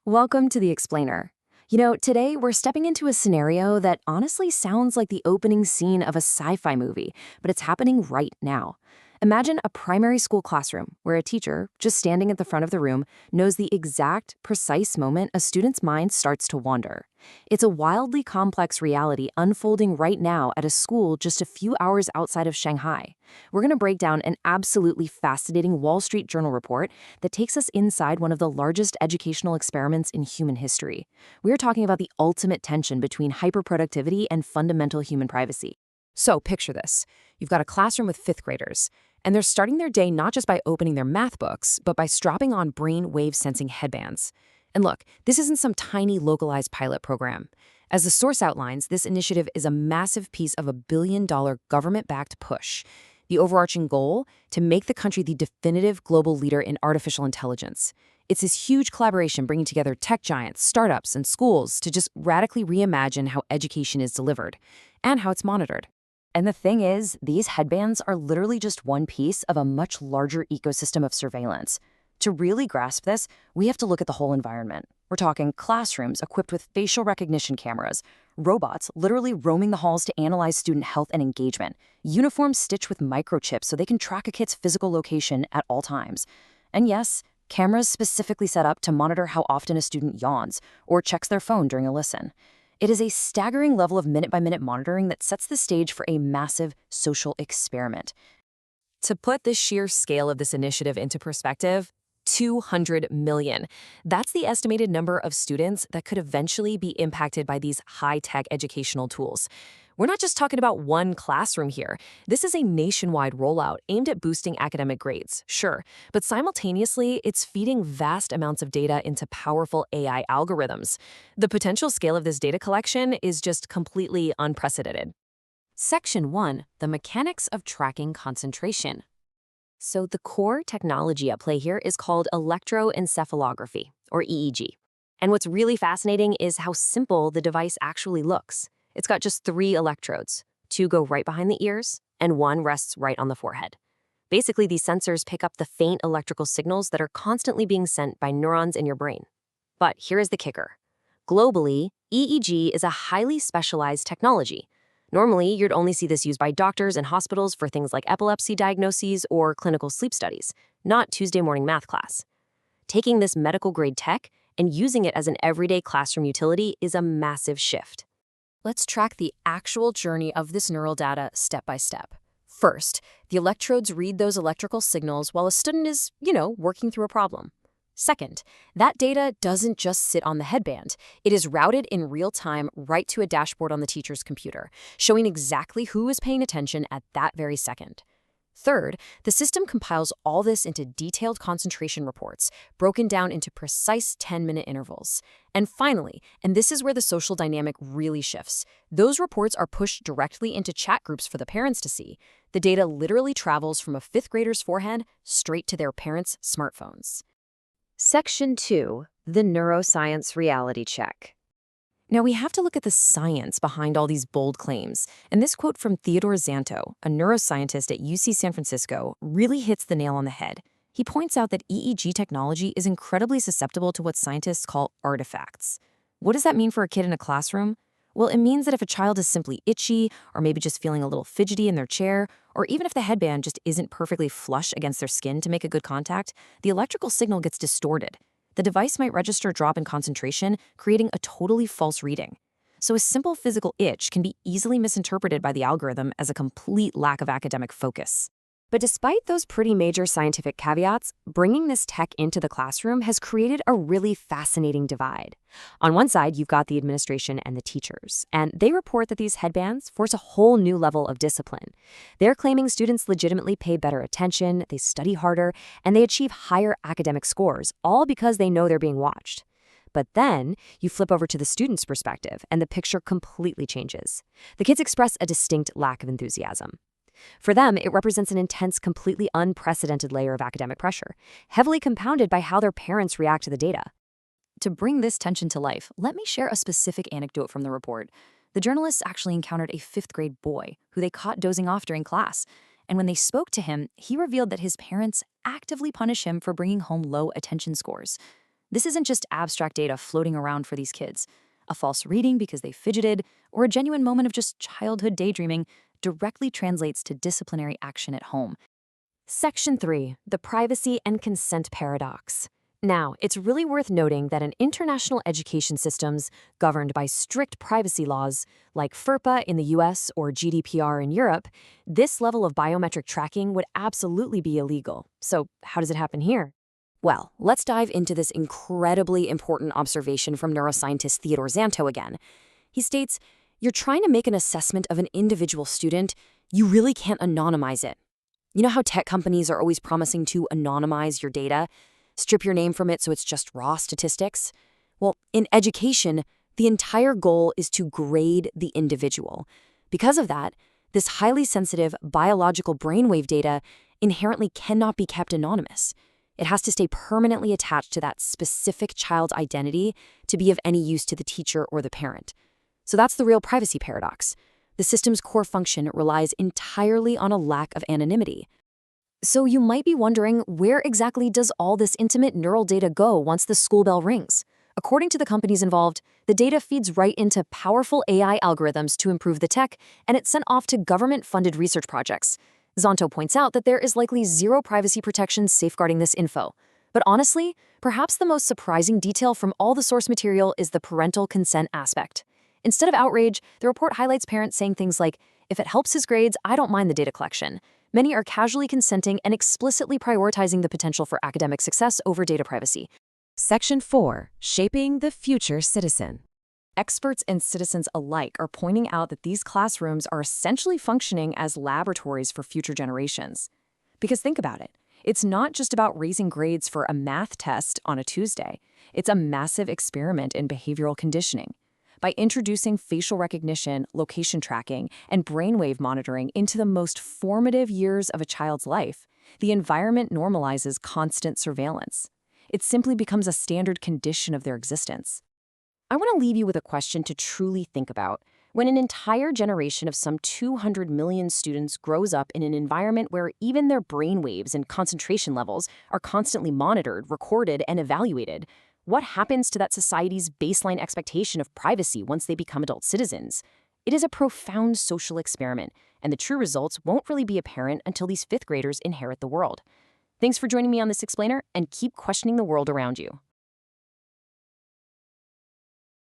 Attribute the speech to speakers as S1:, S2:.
S1: Welcome to The Explainer. Today we're stepping into a scenario that honestly sounds like the opening scene of a sci-fi movie, but it's happening right now. Imagine a primary school classroom where a teacher, just standing at the front of the room, knows the exact, precise moment a student's mind starts to wander. It's a wildly complex reality unfolding right now at a school just a few hours outside of Shanghai. We're going to break down an absolutely fascinating Wall Street Journal report that takes us inside one of the largest educational experiments in human history. We're talking about the ultimate tension between hyperproductivity and fundamental human privacy.
S2: So picture this. You've got a classroom with fifth graders, and they're starting their day not just by opening their math books, but by strapping on brain wave sensing headbands. And look, this isn't some tiny localized pilot program. As the source outlines, this initiative is a massive piece of a billion-dollar government-backed push. The overarching goal? To make the country the definitive global leader in artificial intelligence. It's this huge collaboration bringing together tech giants, startups, and schools to just radically reimagine how education is delivered and how it's monitored.
S1: And the thing is, these headbands are literally just one piece of a much larger ecosystem of surveillance. To really grasp this, we have to look at the whole environment. We're talking classrooms equipped with facial recognition cameras, robots literally roaming the halls to analyze student health and engagement, uniforms stitched with microchips so they can track a kid's physical location at all times. And yes, cameras specifically set up to monitor how often a student yawns or checks their phone during a listen. It is a staggering level of minute-by-minute monitoring that sets the stage for a massive social experiment.
S2: To put the sheer scale of this initiative into perspective, 200 million. That's the estimated number of students that could eventually be impacted by these high-tech educational tools. We're not just talking about one classroom here. This is a nationwide rollout aimed at boosting academic grades, sure, but simultaneously, it's feeding vast amounts of data into powerful AI algorithms. The potential scale of this data collection is just completely unprecedented.
S1: Section 1. The mechanics of tracking concentration. So the core technology at play here is called electroencephalography, or EEG. And what's really fascinating is how simple the device actually looks. It's got just 3 electrodes. 2 go right behind the ears, and 1 rests right on the forehead. Basically, these sensors pick up the faint electrical signals that are constantly being sent by neurons in your brain. But here is the kicker. Globally, EEG is a highly specialized technology. Normally, you'd only see this used by doctors and hospitals for things like epilepsy diagnoses or clinical sleep studies, not Tuesday morning math class. Taking this medical-grade tech and using it as an everyday classroom utility is a massive shift. Let's track the actual journey of this neural data step by step. First, the electrodes read those electrical signals while a student is, working through a problem. Second, that data doesn't just sit on the headband. It is routed in real time right to a dashboard on the teacher's computer, showing exactly who is paying attention at that very second. Third, the system compiles all this into detailed concentration reports, broken down into precise 10-minute intervals. And finally, and this is where the social dynamic really shifts, those reports are pushed directly into chat groups for the parents to see. The data literally travels from a 5th grader's forehead straight to their parents' smartphones. Section 2. The neuroscience reality check. Now, we have to look at the science behind all these bold claims, and this quote from Theodore Zanto, a neuroscientist at UC San Francisco, really hits the nail on the head. He points out that EEG technology is incredibly susceptible to what scientists call artifacts. What does that mean for a kid in a classroom? Well, it means that if a child is simply itchy, or maybe just feeling a little fidgety in their chair, or even if the headband just isn't perfectly flush against their skin to make a good contact, the electrical signal gets distorted. The device might register a drop in concentration, creating a totally false reading. So a simple physical itch can be easily misinterpreted by the algorithm as a complete lack of academic focus. But despite those pretty major scientific caveats, bringing this tech into the classroom has created a really fascinating divide. On one side, you've got the administration and the teachers, and they report that these headbands force a whole new level of discipline. They're claiming students legitimately pay better attention, they study harder, and they achieve higher academic scores, all because they know they're being watched. But then you flip over to the student's perspective, and the picture completely changes. The kids express a distinct lack of enthusiasm. For them, it represents an intense, completely unprecedented layer of academic pressure, heavily compounded by how their parents react to the data. To bring this tension to life, let me share a specific anecdote from the report. The journalists actually encountered a 5th grade boy who they caught dozing off during class. And when they spoke to him, he revealed that his parents actively punish him for bringing home low attention scores. This isn't just abstract data floating around for these kids. A false reading because they fidgeted, or a genuine moment of just childhood daydreaming directly translates to disciplinary action at home. Section 3. The Privacy and Consent Paradox. Now, it's really worth noting that in international education systems governed by strict privacy laws, like FERPA in the US or GDPR in Europe, this level of biometric tracking would absolutely be illegal. So, how does it happen here?
S2: Well, let's dive into this incredibly important observation from neuroscientist Theodore Zanto again. He states, "You're trying to make an assessment of an individual student, you really can't anonymize it." You know how tech companies are always promising to anonymize your data? Strip your name from it so it's just raw statistics? Well, in education, the entire goal is to grade the individual. Because of that, this highly sensitive biological brainwave data inherently cannot be kept anonymous. It has to stay permanently attached to that specific child's identity to be of any use to the teacher or the parent. So that's the real privacy paradox. The system's core function relies entirely on a lack of anonymity.
S1: So you might be wondering, where exactly does all this intimate neural data go once the school bell rings? According to the companies involved, the data feeds right into powerful AI algorithms to improve the tech, and it's sent off to government-funded research projects. Zanto points out that there is likely zero privacy protection safeguarding this info. But honestly, perhaps the most surprising detail from all the source material is the parental consent aspect. Instead of outrage, the report highlights parents saying things like, "If it helps his grades, I don't mind the data collection." Many are casually consenting and explicitly prioritizing the potential for academic success over data privacy.
S2: Section 4. Shaping the Future Citizen.
S1: Experts and citizens alike are pointing out that these classrooms are essentially functioning as laboratories for future generations. Because think about it. It's not just about raising grades for a math test on a Tuesday. It's a massive experiment in behavioral conditioning. By introducing facial recognition, location tracking, and brainwave monitoring into the most formative years of a child's life, the environment normalizes constant surveillance. It simply becomes a standard condition of their existence. I want to leave you with a question to truly think about. When an entire generation of some 200 million students grows up in an environment where even their brainwaves and concentration levels are constantly monitored, recorded, and evaluated, what happens to that society's baseline expectation of privacy once they become adult citizens? It is a profound social experiment, and the true results won't really be apparent until these fifth graders inherit the world. Thanks for joining me on this explainer, and keep questioning the world around you.